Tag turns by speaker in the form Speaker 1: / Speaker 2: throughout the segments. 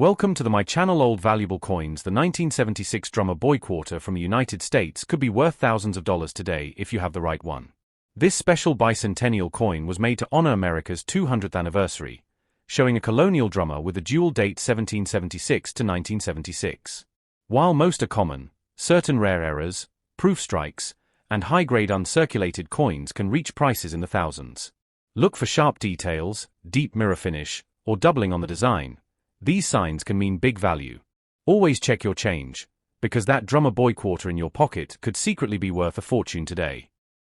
Speaker 1: Welcome to my channel. Old valuable coins. The 1976 drummer boy quarter from the United States could be worth thousands of dollars today if you have the right one. This special bicentennial coin was made to honor America's 200th anniversary, showing a colonial drummer with a dual date 1776 to 1976. While most are common, certain rare errors, proof strikes, and high-grade uncirculated coins can reach prices in the thousands. Look for sharp details, deep mirror finish, or doubling on the design. These signs can mean big value. Always check your change, because that drummer boy quarter in your pocket could secretly be worth a fortune today.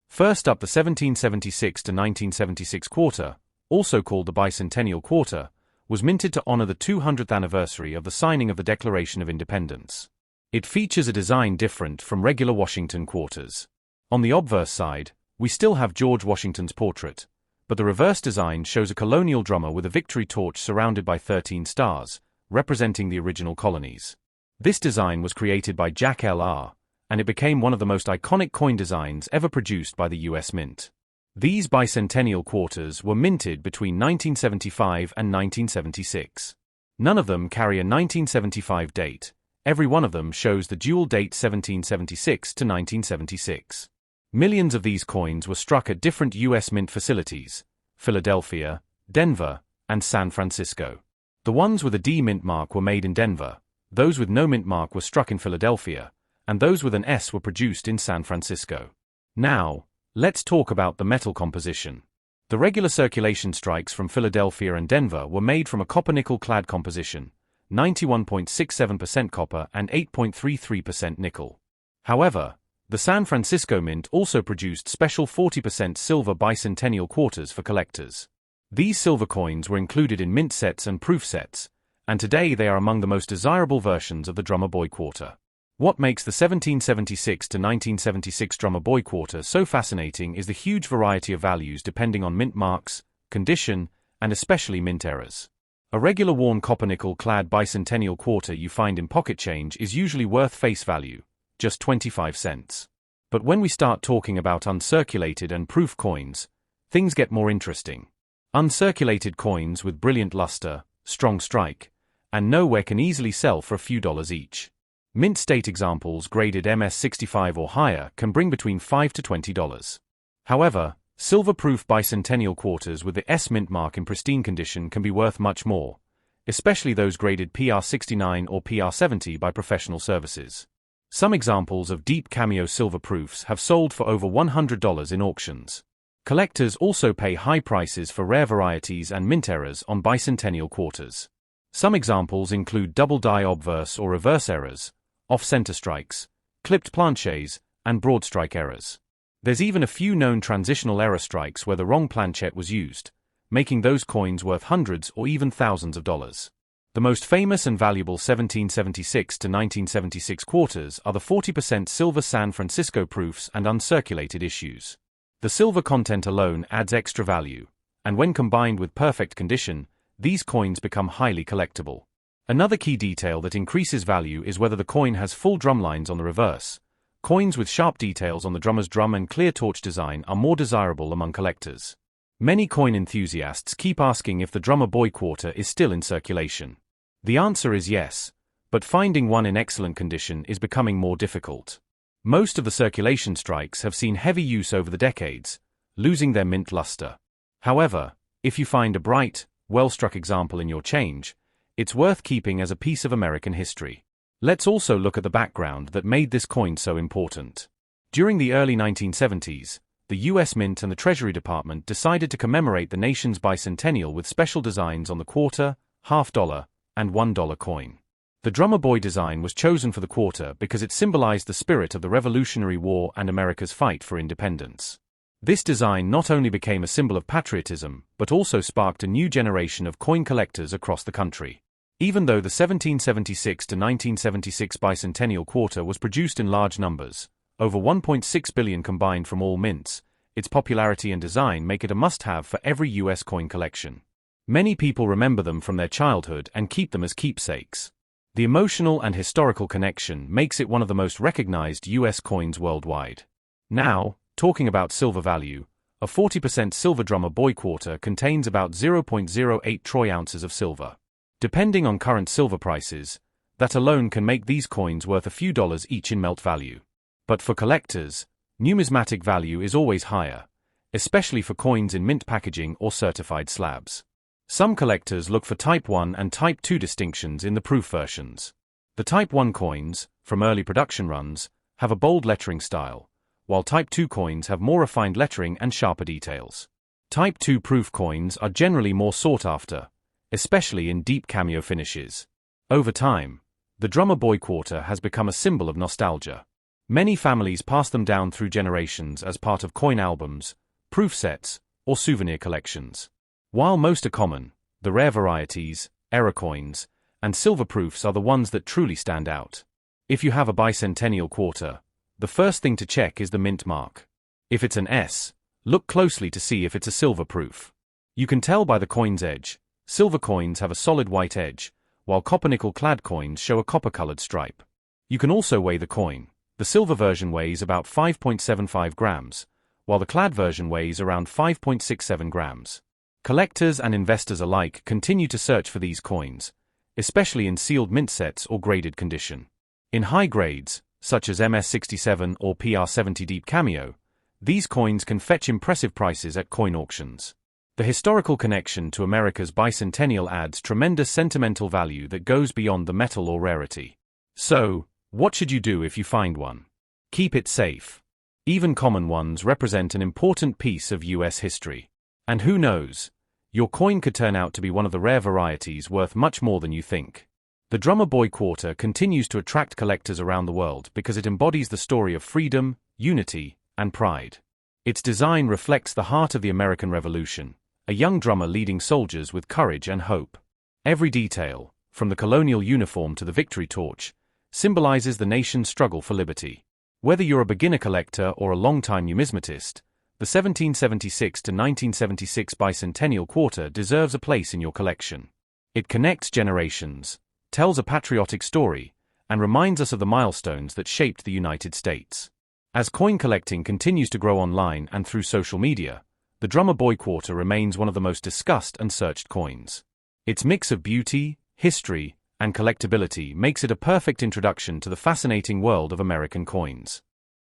Speaker 1: First up, the 1776 to 1976 quarter, also called the Bicentennial quarter, was minted to honor the 200th anniversary of the signing of the Declaration of Independence. It features a design different from regular Washington quarters. On the obverse side, we still have George Washington's portrait, but the reverse design shows a colonial drummer with a victory torch surrounded by 13 stars, representing the original colonies. This design was created by Jack L.R., and it became one of the most iconic coin designs ever produced by the U.S. Mint. These bicentennial quarters were minted between 1975 and 1976. None of them carry a 1975 date. Every one of them shows the dual date 1776 to 1976. Millions of these coins were struck at different U.S. Mint facilities: Philadelphia, Denver, and San Francisco. The ones with a D mint mark were made in Denver, those with no mint mark were struck in Philadelphia, and those with an S were produced in San Francisco. Now, let's talk about the metal composition. The regular circulation strikes from Philadelphia and Denver were made from a copper-nickel clad composition, 91.67% copper and 8.33% nickel. However, the San Francisco Mint also produced special 40% silver bicentennial quarters for collectors. These silver coins were included in mint sets and proof sets, and today they are among the most desirable versions of the drummer boy quarter. What makes the 1776 to 1976 drummer boy quarter so fascinating is the huge variety of values depending on mint marks, condition, and especially mint errors. A regular worn copper-nickel clad bicentennial quarter you find in pocket change is usually worth face value, just 25 cents. But when we start talking about uncirculated and proof coins, things get more interesting. Uncirculated coins with brilliant luster, strong strike, and nowhere can easily sell for a few dollars each. Mint state examples graded MS65 or higher can bring between $5 to $20. However, silver-proof bicentennial quarters with the S mint mark in pristine condition can be worth much more, especially those graded PR69 or PR70 by professional services. Some examples of deep cameo silver proofs have sold for over $100 in auctions. Collectors also pay high prices for rare varieties and mint errors on bicentennial quarters. Some examples include double die obverse or reverse errors, off-center strikes, clipped planchets, and broad strike errors. There's even a few known transitional error strikes where the wrong planchet was used, making those coins worth hundreds or even thousands of dollars. The most famous and valuable 1776 to 1976 quarters are the 40% silver San Francisco proofs and uncirculated issues. The silver content alone adds extra value, and when combined with perfect condition, these coins become highly collectible. Another key detail that increases value is whether the coin has full drum lines on the reverse. Coins with sharp details on the drummer's drum and clear torch design are more desirable among collectors. Many coin enthusiasts keep asking if the drummer boy quarter is still in circulation. The answer is yes, but finding one in excellent condition is becoming more difficult. Most of the circulation strikes have seen heavy use over the decades, losing their mint luster. However, if you find a bright, well-struck example in your change, it's worth keeping as a piece of American history. Let's also look at the background that made this coin so important. During the early 1970s, the U.S. Mint and the Treasury Department decided to commemorate the nation's bicentennial with special designs on the quarter, $50, and $1 coin. The drummer boy design was chosen for the quarter because it symbolized the spirit of the Revolutionary War and America's fight for independence. This design not only became a symbol of patriotism, but also sparked a new generation of coin collectors across the country. Even though the 1776 to 1976 bicentennial quarter was produced in large numbers, over 1.6 billion combined from all mints, its popularity and design make it a must-have for every U.S. coin collection. Many people remember them from their childhood and keep them as keepsakes. The emotional and historical connection makes it one of the most recognized U.S. coins worldwide. Now, talking about silver value, a 40% silver drummer boy quarter contains about 0.08 troy ounces of silver. Depending on current silver prices, that alone can make these coins worth a few dollars each in melt value. But for collectors, numismatic value is always higher, especially for coins in mint packaging or certified slabs. Some collectors look for Type 1 and Type 2 distinctions in the proof versions. The Type 1 coins, from early production runs, have a bold lettering style, while Type 2 coins have more refined lettering and sharper details. Type 2 proof coins are generally more sought after, especially in deep cameo finishes. Over time, the drummer boy quarter has become a symbol of nostalgia. Many families pass them down through generations as part of coin albums, proof sets, or souvenir collections. While most are common, the rare varieties, error coins, and silver proofs are the ones that truly stand out. If you have a bicentennial quarter, the first thing to check is the mint mark. If it's an S, look closely to see if it's a silver proof. You can tell by the coin's edge. Silver coins have a solid white edge, while copper-nickel clad coins show a copper-colored stripe. You can also weigh the coin. The silver version weighs about 5.75 grams, while the clad version weighs around 5.67 grams. Collectors and investors alike continue to search for these coins, especially in sealed mint sets or graded condition. In high grades, such as MS67 or PR70 Deep Cameo, these coins can fetch impressive prices at coin auctions. The historical connection to America's bicentennial adds tremendous sentimental value that goes beyond the metal or rarity. So, what should you do if you find one? Keep it safe. Even common ones represent an important piece of US history. And who knows? Your coin could turn out to be one of the rare varieties worth much more than you think. The Drummer Boy Quarter continues to attract collectors around the world because it embodies the story of freedom, unity, and pride. Its design reflects the heart of the American Revolution, a young drummer leading soldiers with courage and hope. Every detail, from the colonial uniform to the victory torch, symbolizes the nation's struggle for liberty. Whether you're a beginner collector or a longtime numismatist, the 1776 to 1976 Bicentennial Quarter deserves a place in your collection. It connects generations, tells a patriotic story, and reminds us of the milestones that shaped the United States. As coin collecting continues to grow online and through social media, the Drummer Boy Quarter remains one of the most discussed and searched coins. Its mix of beauty, history, and collectability makes it a perfect introduction to the fascinating world of American coins.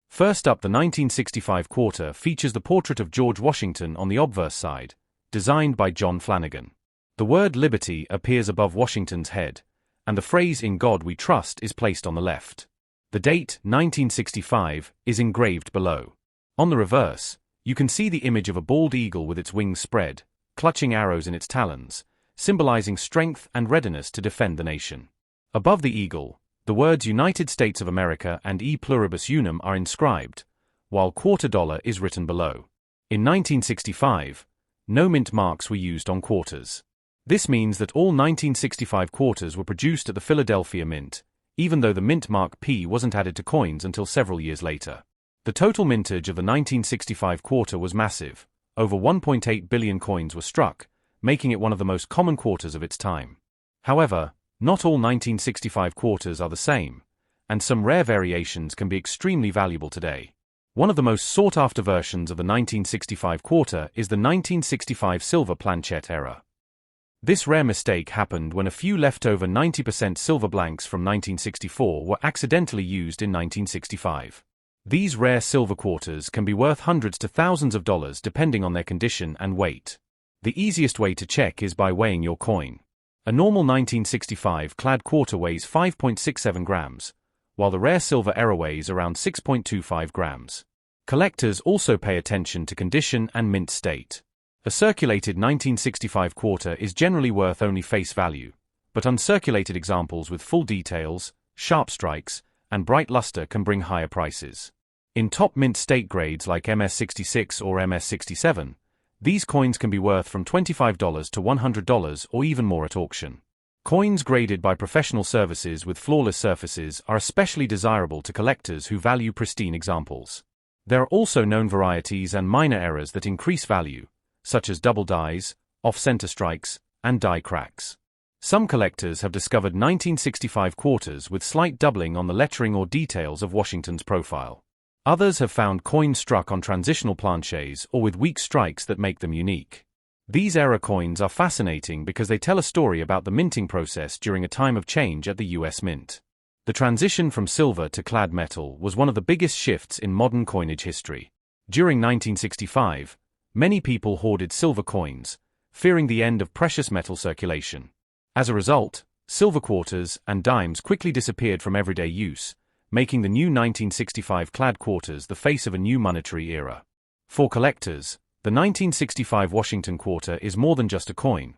Speaker 1: First up, the 1965 quarter features the portrait of George Washington on the obverse side, designed by John Flanagan. The word liberty appears above Washington's head, and the phrase "In God We Trust" is placed on the left. The date, 1965, is engraved below. On the reverse, you can see the image of a bald eagle with its wings spread, clutching arrows in its talons, symbolizing strength and readiness to defend the nation. Above the eagle, the words United States of America and E Pluribus Unum are inscribed, while quarter dollar is written below. In 1965, no mint marks were used on quarters. This means that all 1965 quarters were produced at the Philadelphia Mint, even though the mint mark P wasn't added to coins until several years later. The total mintage of the 1965 quarter was massive. Over 1.8 billion coins were struck, making it one of the most common quarters of its time. However, not all 1965 quarters are the same, and some rare variations can be extremely valuable today. One of the most sought-after versions of the 1965 quarter is the 1965 silver planchette error. This rare mistake happened when a few leftover 90% silver blanks from 1964 were accidentally used in 1965. These rare silver quarters can be worth hundreds to thousands of dollars depending on their condition and weight. The easiest way to check is by weighing your coin. A normal 1965 clad quarter weighs 5.67 grams, while the rare silver error weighs around 6.25 grams. Collectors also pay attention to condition and mint state. A circulated 1965 quarter is generally worth only face value, but uncirculated examples with full details, sharp strikes, and bright luster can bring higher prices. In top mint state grades like MS66 or MS67, these coins can be worth from $25 to $100 or even more at auction. Coins graded by professional services with flawless surfaces are especially desirable to collectors who value pristine examples. There are also known varieties and minor errors that increase value, such as double dies, off-center strikes, and die cracks. Some collectors have discovered 1965 quarters with slight doubling on the lettering or details of Washington's profile. Others have found coins struck on transitional planchets or with weak strikes that make them unique. These era coins are fascinating because they tell a story about the minting process during a time of change at the US Mint. The transition from silver to clad metal was one of the biggest shifts in modern coinage history. During 1965, many people hoarded silver coins, fearing the end of precious metal circulation. As a result, silver quarters and dimes quickly disappeared from everyday use, making the new 1965 clad quarters the face of a new monetary era. For collectors, the 1965 Washington quarter is more than just a coin.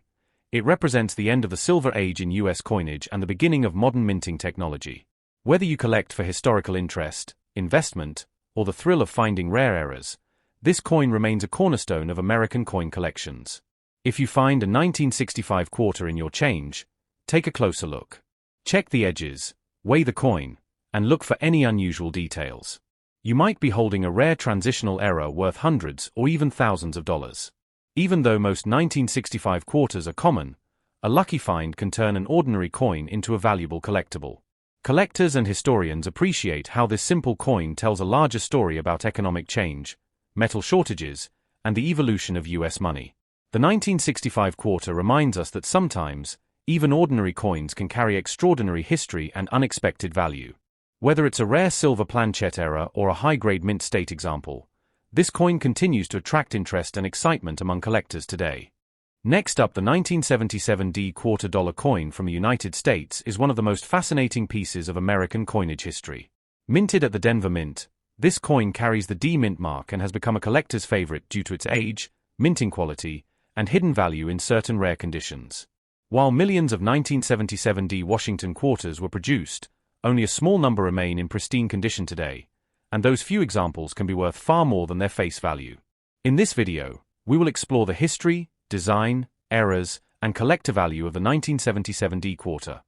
Speaker 1: It represents the end of the Silver Age in US coinage and the beginning of modern minting technology. Whether you collect for historical interest, investment, or the thrill of finding rare eras, this coin remains a cornerstone of American coin collections. If you find a 1965 quarter in your change, take a closer look. Check the edges, weigh the coin, and look for any unusual details. You might be holding a rare transitional era worth hundreds or even thousands of dollars. Even though most 1965 quarters are common, a lucky find can turn an ordinary coin into a valuable collectible. Collectors and historians appreciate how this simple coin tells a larger story about economic change, metal shortages, and the evolution of US money. The 1965 quarter reminds us that sometimes, even ordinary coins can carry extraordinary history and unexpected value. Whether it's a rare silver planchette era or a high-grade mint state example, this coin continues to attract interest and excitement among collectors today. Next up, the 1977 D quarter dollar coin from the United States is one of the most fascinating pieces of American coinage history. Minted at the Denver Mint, this coin carries the D mint mark and has become a collector's favorite due to its age, minting quality, and hidden value in certain rare conditions. While millions of 1977 D Washington quarters were produced, only a small number remain in pristine condition today, and those few examples can be worth far more than their face value. In this video, we will explore the history, design, eras, and collector value of the 1977 D quarter,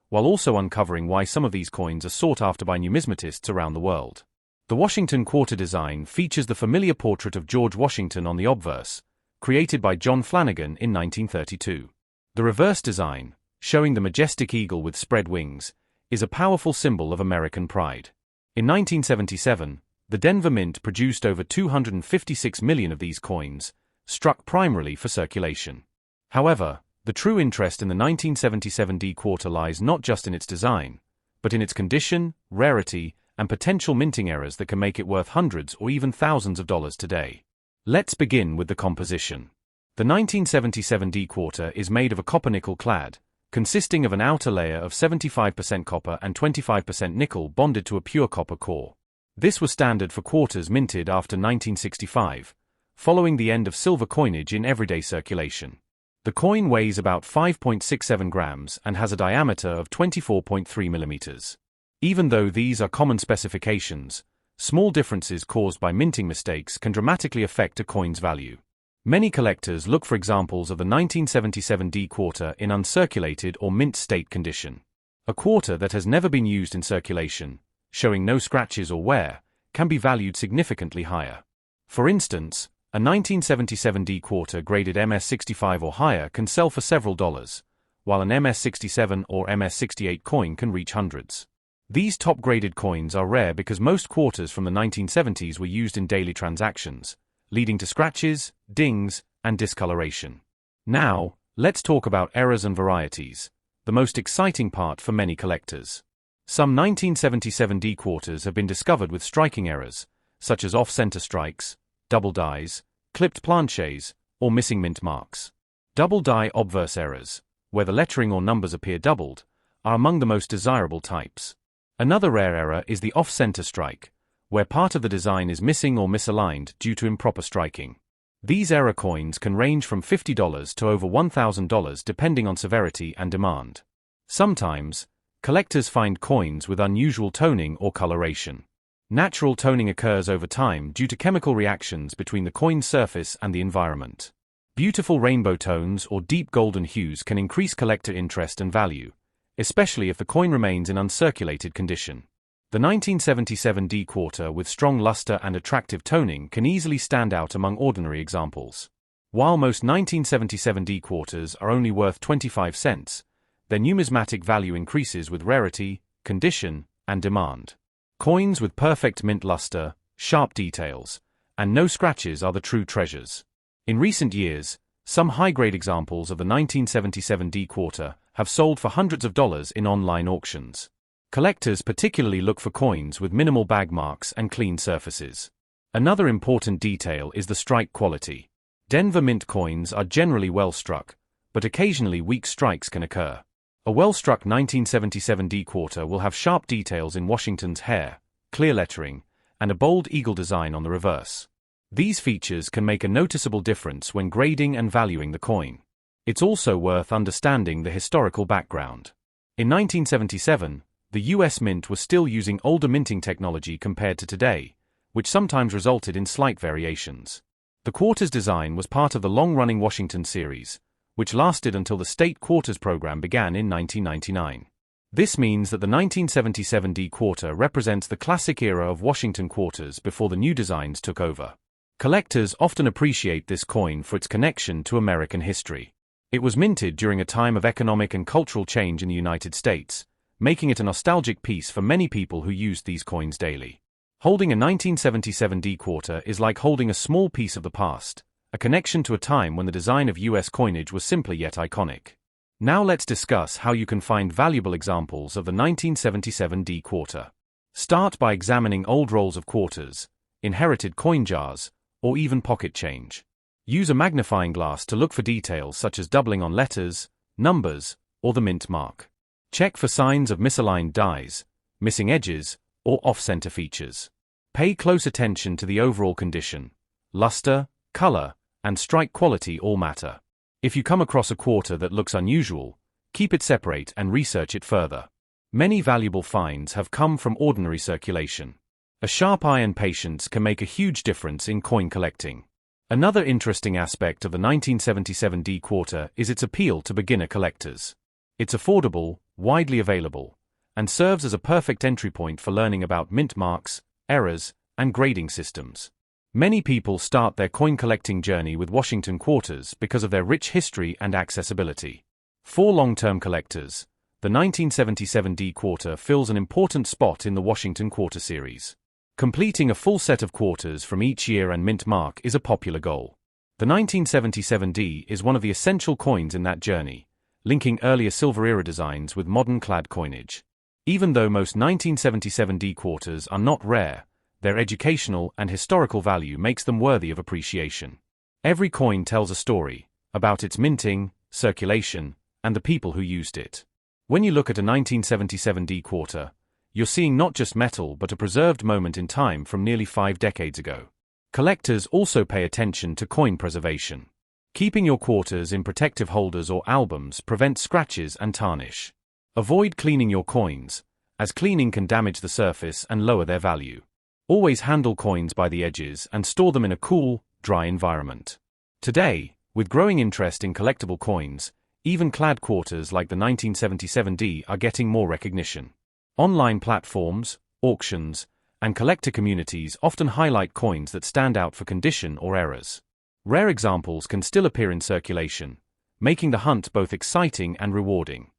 Speaker 1: while also uncovering why some of these coins are sought after by numismatists around the world. The Washington quarter design features the familiar portrait of George Washington on the obverse, created by John Flanagan in 1932. The reverse design, showing the majestic eagle with spread wings, is a powerful symbol of American pride. In 1977, the Denver Mint produced over 256 million of these coins, struck primarily for circulation. However, the true interest in the 1977 D quarter lies not just in its design, but in its condition, rarity, and potential minting errors that can make it worth hundreds or even thousands of dollars today. Let's begin with the composition. The 1977 D quarter is made of a copper-nickel clad, consisting of an outer layer of 75% copper and 25% nickel bonded to a pure copper core. This was standard for quarters minted after 1965, following the end of silver coinage in everyday circulation. The coin weighs about 5.67 grams and has a diameter of 24.3 millimeters. Even though these are common specifications, small differences caused by minting mistakes can dramatically affect a coin's value. Many collectors look for examples of the 1977 D quarter in uncirculated or mint state condition. A quarter that has never been used in circulation, showing no scratches or wear, can be valued significantly higher. For instance, a 1977 D quarter graded MS-65 or higher can sell for several dollars, while an MS-67 or MS-68 coin can reach hundreds. These top-graded coins are rare because most quarters from the 1970s were used in daily transactions, leading to scratches, dings, and discoloration. Now, let's talk about errors and varieties, the most exciting part for many collectors. Some 1977 D quarters have been discovered with striking errors, such as off-center strikes, double dies, clipped planchets, or missing mint marks. Double die obverse errors, where the lettering or numbers appear doubled, are among the most desirable types. Another rare error is the off-center strike, where part of the design is missing or misaligned due to improper striking. These error coins can range from $50 to over $1,000 depending on severity and demand. Sometimes, collectors find coins with unusual toning or coloration. Natural toning occurs over time due to chemical reactions between the coin's surface and the environment. Beautiful rainbow tones or deep golden hues can increase collector interest and value, especially if the coin remains in uncirculated condition. The 1977 D quarter with strong luster and attractive toning can easily stand out among ordinary examples. While most 1977 D quarters are only worth 25 cents, their numismatic value increases with rarity, condition, and demand. Coins with perfect mint luster, sharp details, and no scratches are the true treasures. In recent years, Some high-grade examples of the 1977 D quarter have sold for hundreds of dollars in online auctions. Collectors particularly look for coins with minimal bag marks and clean surfaces. Another important detail is the strike quality. Denver Mint coins are generally well struck, but occasionally weak strikes can occur. A well-struck 1977 D quarter will have sharp details in Washington's hair, clear lettering, and a bold eagle design on the reverse. These features can make a noticeable difference when grading and valuing the coin. It's also worth understanding the historical background. In 1977, the U.S. Mint was still using older minting technology compared to today, which sometimes resulted in slight variations. The quarter's design was part of the long-running Washington series, which lasted until the state quarters program began in 1999. This means that the 1977 D quarter represents the classic era of Washington quarters before the new designs took over. Collectors often appreciate this coin for its connection to American history. It was minted during a time of economic and cultural change in the United States, making it a nostalgic piece for many people who used these coins daily. Holding a 1977 D quarter is like holding a small piece of the past, a connection to a time when the design of U.S. coinage was simpler yet iconic. Now let's discuss how you can find valuable examples of the 1977 D quarter. Start by examining old rolls of quarters, inherited coin jars, or even pocket change. Use a magnifying glass to look for details such as doubling on letters, numbers, or the mint mark. Check for signs of misaligned dies, missing edges, or off-center features. Pay close attention to the overall condition. Luster, color, and strike quality all matter. If you come across a quarter that looks unusual, keep it separate and research it further. Many valuable finds have come from ordinary circulation. A sharp eye and patience can make a huge difference in coin collecting. Another interesting aspect of the 1977 D quarter is its appeal to beginner collectors. It's affordable, widely available, and serves as a perfect entry point for learning about mint marks, errors, and grading systems. Many people start their coin collecting journey with Washington quarters because of their rich history and accessibility. For long-term collectors, the 1977 D quarter fills an important spot in the Washington quarter series. Completing a full set of quarters from each year and mint mark is a popular goal. The 1977 D is one of the essential coins in that journey, linking earlier Silver Era designs with modern clad coinage. Even though most 1977 D quarters are not rare, their educational and historical value makes them worthy of appreciation. Every coin tells a story about its minting, circulation, and the people who used it. When you look at a 1977 D quarter, you're seeing not just metal but a preserved moment in time from nearly 5 decades ago. Collectors also pay attention to coin preservation. Keeping your quarters in protective holders or albums prevents scratches and tarnish. Avoid cleaning your coins, as cleaning can damage the surface and lower their value. Always handle coins by the edges and store them in a cool, dry environment. Today, with growing interest in collectible coins, even clad quarters like the 1977 D are getting more recognition. Online platforms, auctions, and collector communities often highlight coins that stand out for condition or errors. Rare examples can still appear in circulation, making the hunt both exciting and rewarding.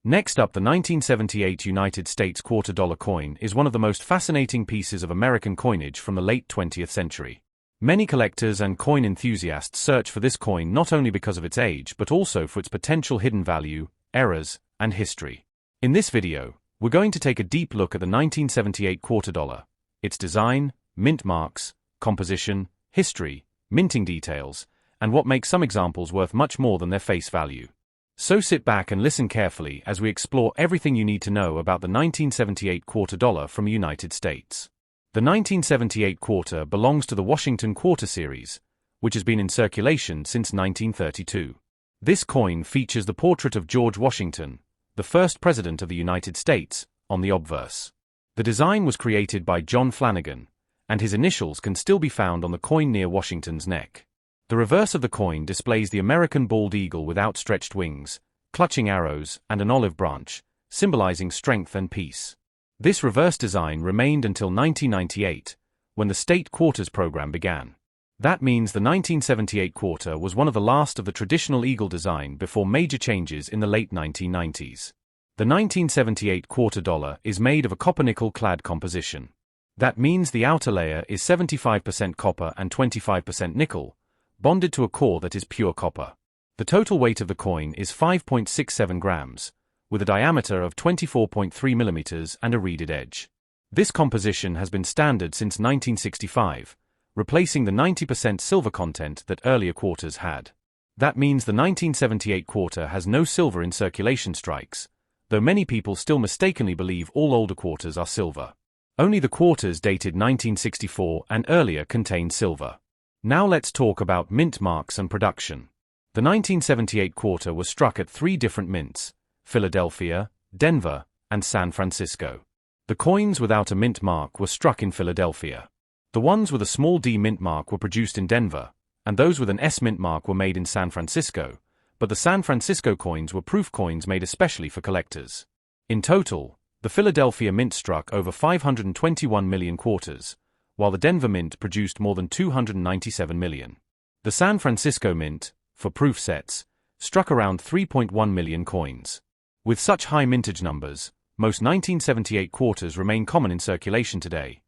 Speaker 1: Next up, the 1978 United States $quarter coin is one of the most fascinating pieces of American coinage from the late 20th century. Many collectors and coin enthusiasts search for this coin not only because of its age but also for its potential hidden value, errors, and history. In this video, we're going to take a deep look at the 1978 $quarter, its design, mint marks, composition, history, minting details, and what makes some examples worth much more than their face value. So sit back and listen carefully as we explore everything you need to know about the 1978 $quarter from the United States. The 1978 quarter belongs to the Washington quarter series, which has been in circulation since 1932. This coin features the portrait of George Washington, the first president of the United States, on the obverse. The design was created by John Flanagan, and his initials can still be found on the coin near Washington's neck. The reverse of the coin displays the American bald eagle with outstretched wings, clutching arrows, and an olive branch, symbolizing strength and peace. This reverse design remained until 1998, when the state quarters program began. That means the 1978 quarter was one of the last of the traditional eagle design before major changes in the late 1990s. The 1978 $quarter is made of a copper-nickel clad composition. That means the outer layer is 75% copper and 25% nickel, bonded to a core that is pure copper. The total weight of the coin is 5.67 grams, with a diameter of 24.3 millimeters and a reeded edge. This composition has been standard since 1965, replacing the 90% silver content that earlier quarters had. That means the 1978 quarter has no silver in circulation strikes, though many people still mistakenly believe all older quarters are silver. Only the quarters dated 1964 and earlier contain silver. Now let's talk about mint marks and production. The 1978 quarter was struck at 3 different mints: Philadelphia, Denver, and San Francisco. The coins without a mint mark were struck in Philadelphia. The ones with a small d mint mark were produced in Denver, and those with an S mint mark were made in San Francisco, but the San Francisco coins were proof coins made especially for collectors. In total, the Philadelphia Mint struck over 521 million quarters, while the Denver Mint produced more than 297 million. The San Francisco Mint, for proof sets, struck around 3.1 million coins. With such high mintage numbers, most 1978 quarters remain common in circulation today,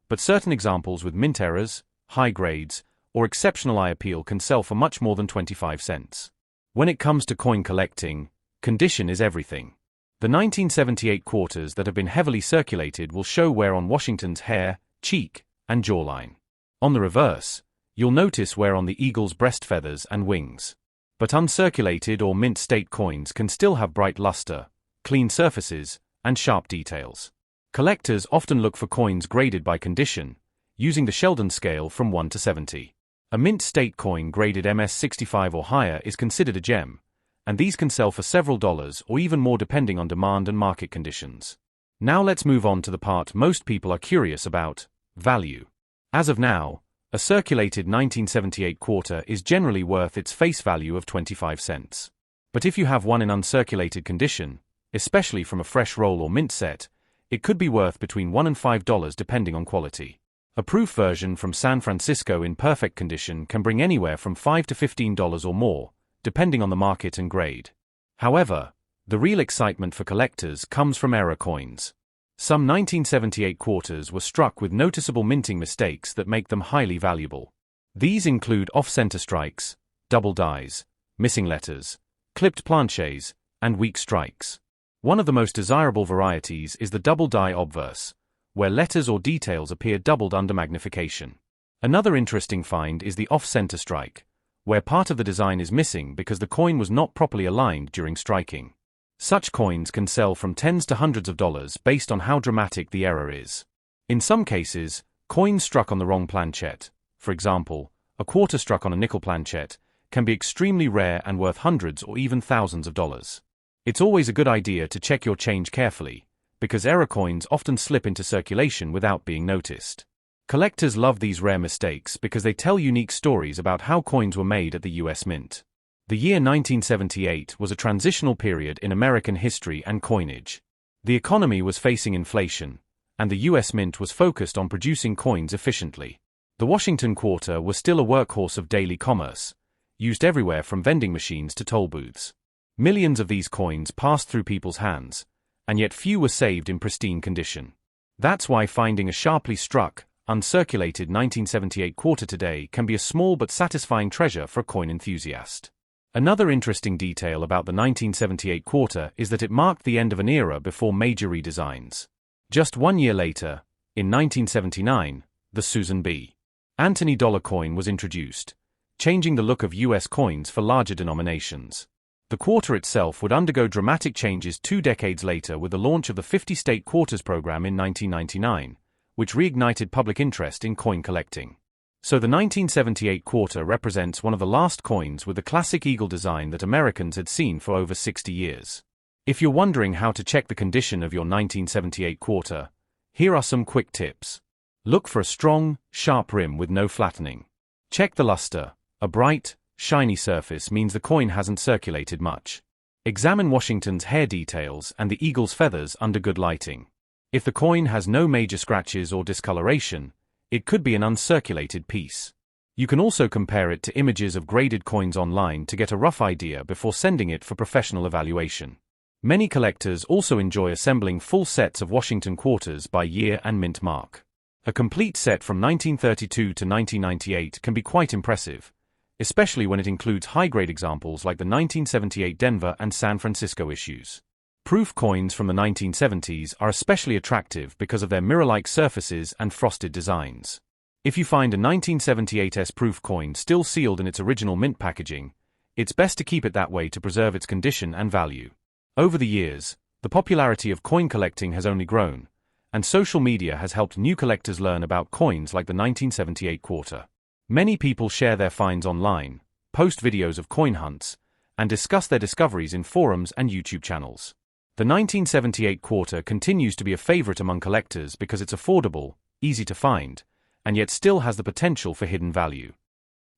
Speaker 1: but certain examples with mint errors, high grades, or exceptional eye appeal can sell for much more than 25 cents. When it comes to coin collecting, condition is everything. The 1978 quarters that have been heavily circulated will show wear on Washington's hair, cheek, and jawline. On the reverse, you'll notice wear on the eagle's breast feathers and wings. But uncirculated or mint state coins can still have bright luster, clean surfaces, and sharp details. Collectors often look for coins graded by condition, using the Sheldon scale from 1 to 70. A mint state coin graded MS65 or higher is considered a gem, and these can sell for several dollars or even more depending on demand and market conditions. Now let's move on to the part most people are curious about: value. As of now, a circulated 1978 quarter is generally worth its face value of 25 cents. But if you have one in uncirculated condition, especially from a fresh roll or mint set, it could be worth between $1 and $5 depending on quality. A proof version from San Francisco in perfect condition can bring anywhere from $5 to $15 or more, depending on the market and grade. However, the real excitement for collectors comes from error coins. Some 1978 quarters were struck with noticeable minting mistakes that make them highly valuable. These include off-center strikes, double dies, missing letters, clipped planchets, and weak strikes. One of the most desirable varieties is the double die obverse, where letters or details appear doubled under magnification. Another interesting find is the off-center strike, where part of the design is missing because the coin was not properly aligned during striking. Such coins can sell from tens to hundreds of dollars based on how dramatic the error is. In some cases, coins struck on the wrong planchette, for example, a quarter struck on a nickel planchette, can be extremely rare and worth hundreds or even thousands of dollars. It's always a good idea to check your change carefully, because error coins often slip into circulation without being noticed. Collectors love these rare mistakes because they tell unique stories about how coins were made at the US Mint. The year 1978 was a transitional period in American history and coinage. The economy was facing inflation, and the US Mint was focused on producing coins efficiently. The Washington quarter was still a workhorse of daily commerce, used everywhere from vending machines to toll booths. Millions of these coins passed through people's hands, and yet few were saved in pristine condition. That's why finding a sharply struck, uncirculated 1978 quarter today can be a small but satisfying treasure for a coin enthusiast. Another interesting detail about the 1978 quarter is that it marked the end of an era before major redesigns. Just 1 year later, in 1979, the Susan B. Anthony dollar coin was introduced, changing the look of US coins for larger denominations. The quarter itself would undergo dramatic changes 2 decades later with the launch of the 50-state quarters program in 1999, which reignited public interest in coin collecting. So the 1978 quarter represents one of the last coins with the classic eagle design that Americans had seen for over 60 years. If you're wondering how to check the condition of your 1978 quarter, here are some quick tips. Look for a strong, sharp rim with no flattening. Check the luster. A bright, shiny surface means the coin hasn't circulated much. Examine Washington's hair details and the eagle's feathers under good lighting. If the coin has no major scratches or discoloration, it could be an uncirculated piece. You can also compare it to images of graded coins online to get a rough idea before sending it for professional evaluation. Many collectors also enjoy assembling full sets of Washington quarters by year and mint mark. A complete set from 1932 to 1998 can be quite impressive, especially when it includes high-grade examples like the 1978 Denver and San Francisco issues. Proof coins from the 1970s are especially attractive because of their mirror-like surfaces and frosted designs. If you find a 1978 proof coin still sealed in its original mint packaging, it's best to keep it that way to preserve its condition and value. Over the years, the popularity of coin collecting has only grown, and social media has helped new collectors learn about coins like the 1978 quarter. Many people share their finds online, post videos of coin hunts, and discuss their discoveries in forums and YouTube channels. The 1978 quarter continues to be a favorite among collectors because it's affordable, easy to find, and yet still has the potential for hidden value.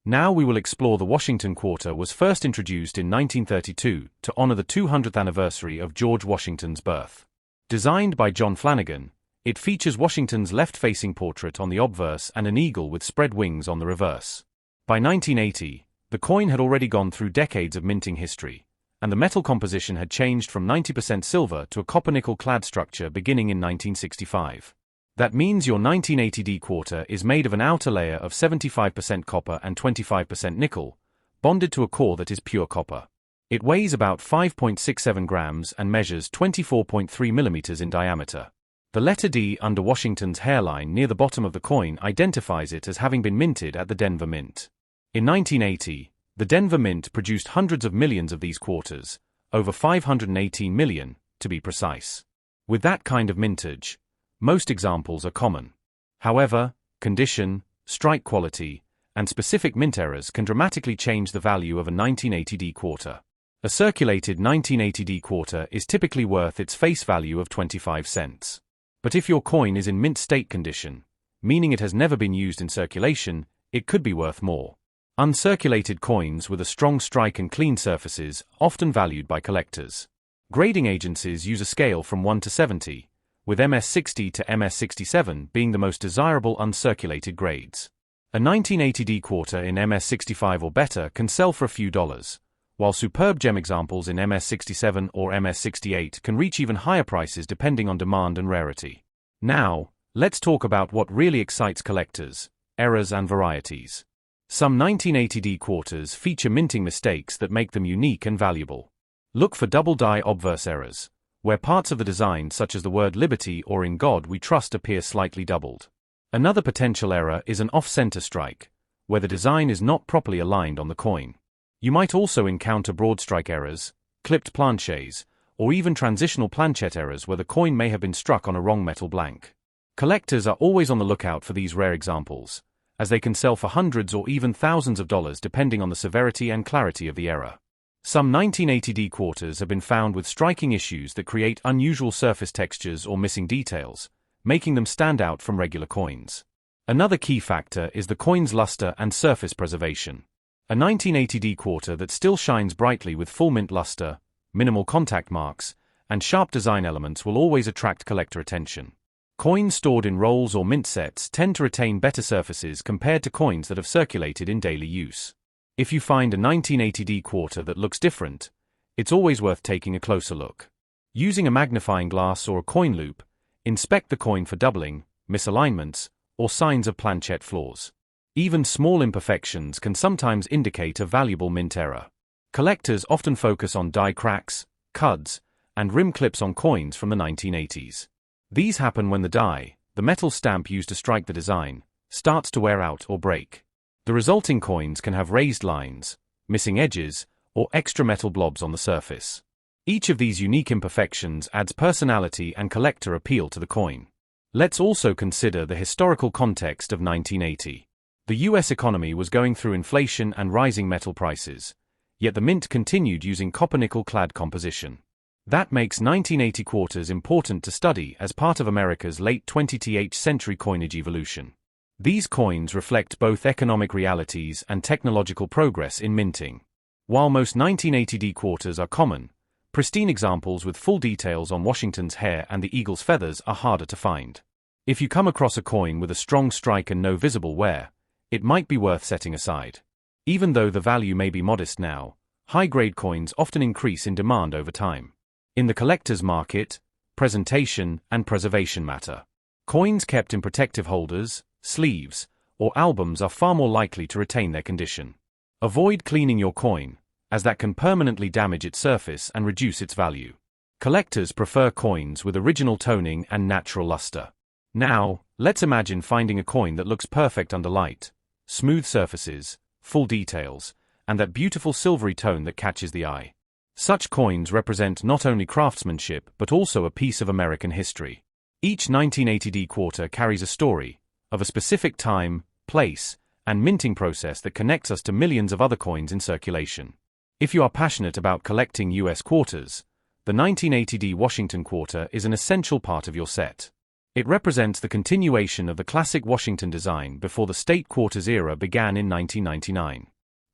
Speaker 1: Now we will explore the Washington quarter. Was first introduced in 1932 to honor the 200th anniversary of George Washington's birth. Designed by John Flanagan, it features Washington's left-facing portrait on the obverse and an eagle with spread wings on the reverse. By 1980, the coin had already gone through decades of minting history, and the metal composition had changed from 90% silver to a copper-nickel clad structure beginning in 1965. That means your 1980D quarter is made of an outer layer of 75% copper and 25% nickel, bonded to a core that is pure copper. It weighs about 5.67 grams and measures 24.3 millimeters in diameter. The letter D under Washington's hairline near the bottom of the coin identifies it as having been minted at the Denver Mint. In 1980, the Denver Mint produced hundreds of millions of these quarters, over 518 million, to be precise. With that kind of mintage, most examples are common. However, condition, strike quality, and specific mint errors can dramatically change the value of a 1980D quarter. A circulated 1980D quarter is typically worth its face value of 25 cents. But if your coin is in mint state condition, meaning it has never been used in circulation, it could be worth more. Uncirculated coins with a strong strike and clean surfaces, often valued by collectors. Grading agencies use a scale from 1 to 70, with MS60 to MS67 being the most desirable uncirculated grades. A 1980D quarter in MS65 or better can sell for a few dollars, while superb gem examples in MS67 or MS68 can reach even higher prices depending on demand and rarity. Now, let's talk about what really excites collectors: errors and varieties. Some 1980D quarters feature minting mistakes that make them unique and valuable. Look for double die obverse errors, where parts of the design such as the word Liberty or In God We Trust appear slightly doubled. Another potential error is an off-center strike, where the design is not properly aligned on the coin. You might also encounter broad strike errors, clipped planchets, or even transitional planchette errors where the coin may have been struck on a wrong metal blank. Collectors are always on the lookout for these rare examples, as they can sell for hundreds or even thousands of dollars depending on the severity and clarity of the error. Some 1980D quarters have been found with striking issues that create unusual surface textures or missing details, making them stand out from regular coins. Another key factor is the coin's luster and surface preservation. A 1980D quarter that still shines brightly with full mint luster, minimal contact marks, and sharp design elements will always attract collector attention. Coins stored in rolls or mint sets tend to retain better surfaces compared to coins that have circulated in daily use. If you find a 1980D quarter that looks different, it's always worth taking a closer look. Using a magnifying glass or a coin loop, inspect the coin for doubling, misalignments, or signs of planchette flaws. Even small imperfections can sometimes indicate a valuable mint error. Collectors often focus on die cracks, cuds, and rim clips on coins from the 1980s. These happen when the die, the metal stamp used to strike the design, starts to wear out or break. The resulting coins can have raised lines, missing edges, or extra metal blobs on the surface. Each of these unique imperfections adds personality and collector appeal to the coin. Let's also consider the historical context of 1980. The US economy was going through inflation and rising metal prices, yet the mint continued using copper-nickel clad composition. That makes 1980 quarters important to study as part of America's late 20th century coinage evolution. These coins reflect both economic realities and technological progress in minting. While most 1980D quarters are common, pristine examples with full details on Washington's hair and the eagle's feathers are harder to find. If you come across a coin with a strong strike and no visible wear, it might be worth setting aside. Even though the value may be modest now, high-grade coins often increase in demand over time. In the collector's market, presentation and preservation matter. Coins kept in protective holders, sleeves, or albums are far more likely to retain their condition. Avoid cleaning your coin, as that can permanently damage its surface and reduce its value. Collectors prefer coins with original toning and natural luster. Now, let's imagine finding a coin that looks perfect under light, smooth surfaces, full details, and that beautiful silvery tone that catches the eye. Such coins represent not only craftsmanship but also a piece of American history. Each 1980D quarter carries a story of a specific time, place, and minting process that connects us to millions of other coins in circulation. If you are passionate about collecting US quarters, the 1980D Washington quarter is an essential part of your set. It represents the continuation of the classic Washington design before the state quarters era began in 1999.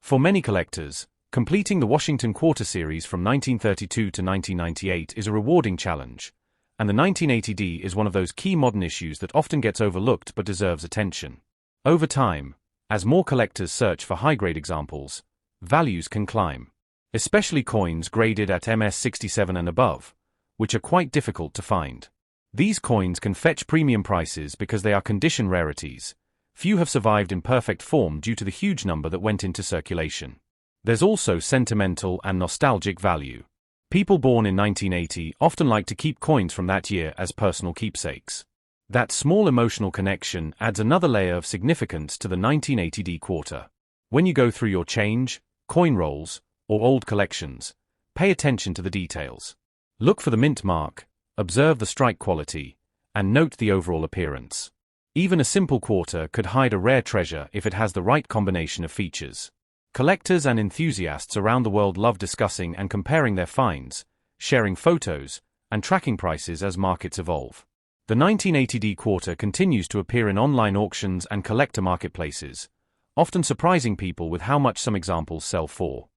Speaker 1: For many collectors, completing the Washington quarter series from 1932 to 1998 is a rewarding challenge, and the 1980D is one of those key modern issues that often gets overlooked but deserves attention. Over time, as more collectors search for high-grade examples, values can climb, especially coins graded at MS67 and above, which are quite difficult to find. These coins can fetch premium prices because they are condition rarities. Few have survived in perfect form due to the huge number that went into circulation. There's also sentimental and nostalgic value. People born in 1980 often like to keep coins from that year as personal keepsakes. That small emotional connection adds another layer of significance to the 1980D quarter. When you go through your change, coin rolls, or old collections, pay attention to the details. Look for the mint mark, observe the strike quality, and note the overall appearance. Even a simple quarter could hide a rare treasure if it has the right combination of features. Collectors and enthusiasts around the world love discussing and comparing their finds, sharing photos, and tracking prices as markets evolve. The 1980D quarter continues to appear in online auctions and collector marketplaces, often surprising people with how much some examples sell for.